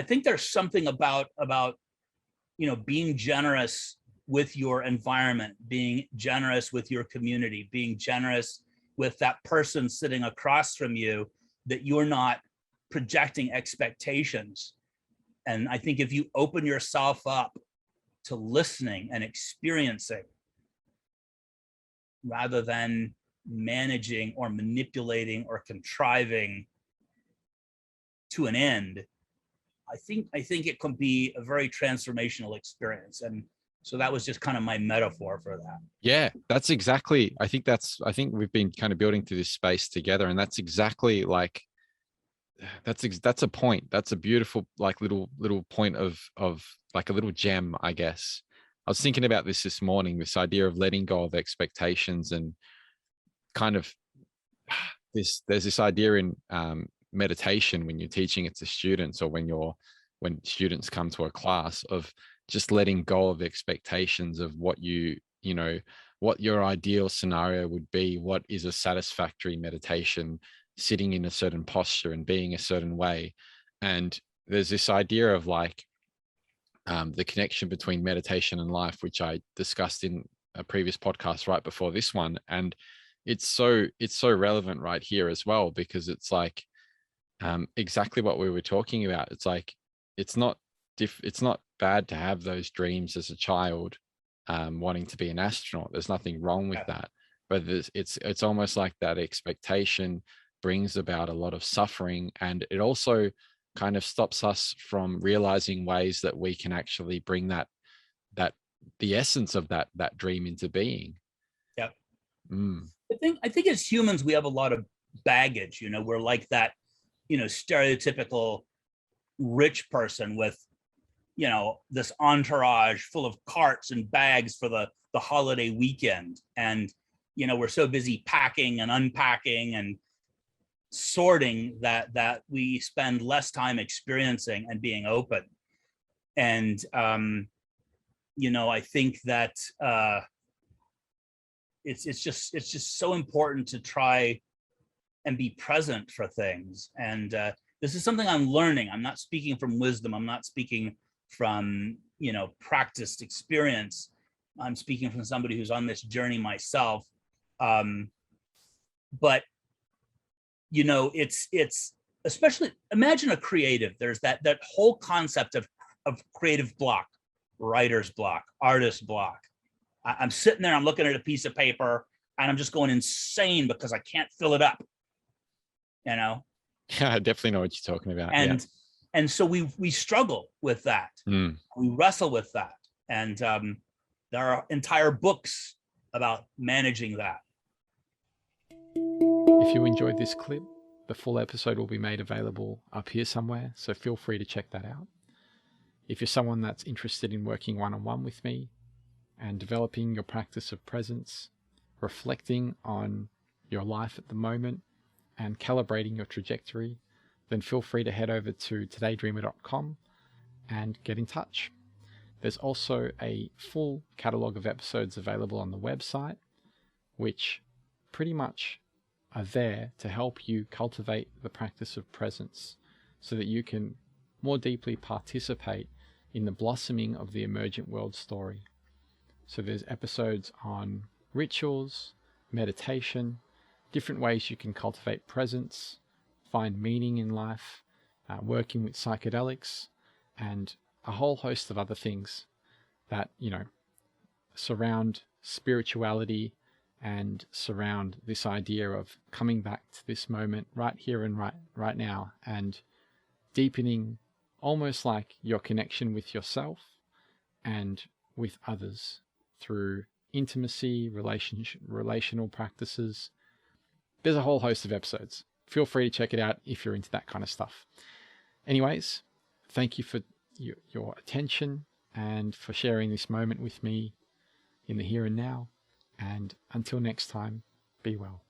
I think there's something about being generous with your environment, being generous with your community, being generous with that person sitting across from you, that you're not projecting expectations. And I think if you open yourself up to listening and experiencing rather than managing or manipulating or contriving to an end, I think it can be a very transformational experience. And so that was just kind of my metaphor for that. Yeah, that's exactly. I think we've been kind of building through this space together, and that's exactly like that's a point. That's a beautiful like little point of like a little gem, I guess. I was thinking about this morning, this idea of letting go of expectations, and kind of there's this idea in meditation when you're teaching it to students, or when students come to a class, of just letting go of expectations of what what your ideal scenario would be, what is a satisfactory meditation, sitting in a certain posture and being a certain way. And there's this idea of like the connection between meditation and life, which I discussed in a previous podcast right before this one. And it's so relevant right here as well, because it's like exactly what we were talking about. It's like it's not bad to have those dreams as a child, wanting to be an astronaut. There's nothing wrong with that, but it's almost like that expectation brings about a lot of suffering, and it also kind of stops us from realizing ways that we can actually bring that the essence of that dream into being. Yep. Mm. I think as humans we have a lot of baggage. We're like that stereotypical rich person with this entourage full of carts and bags for the holiday weekend, and we're so busy packing and unpacking and sorting that we spend less time experiencing and being open. And I think that it's just so important to try and be present for things. And this is something I'm learning. I'm not speaking from wisdom. I'm not speaking from practiced experience. I'm speaking from somebody who's on this journey myself. But it's especially, imagine a creative. There's that whole concept of creative block, writer's block, artist block. I'm sitting there, I'm looking at a piece of paper, and I'm just going insane because I can't fill it up. Yeah, I definitely know what you're talking about. And so we struggle with that. Mm. We wrestle with that. And there are entire books about managing that. If you enjoyed this clip, the full episode will be made available up here somewhere, so feel free to check that out. If you're someone that's interested in working one-on-one with me and developing your practice of presence, reflecting on your life at the moment, and calibrating your trajectory, then feel free to head over to todaydreamer.com and get in touch. There's also a full catalogue of episodes available on the website, which pretty much are there to help you cultivate the practice of presence so that you can more deeply participate in the blossoming of the emergent world story. So there's episodes on rituals, meditation, different ways you can cultivate presence, find meaning in life, working with psychedelics, and a whole host of other things that, surround spirituality and surround this idea of coming back to this moment right here and right now, and deepening almost like your connection with yourself and with others through intimacy, relational practices. There's a whole host of episodes. Feel free to check it out if you're into that kind of stuff. Anyways, thank you for your attention and for sharing this moment with me in the here and now. And until next time, be well.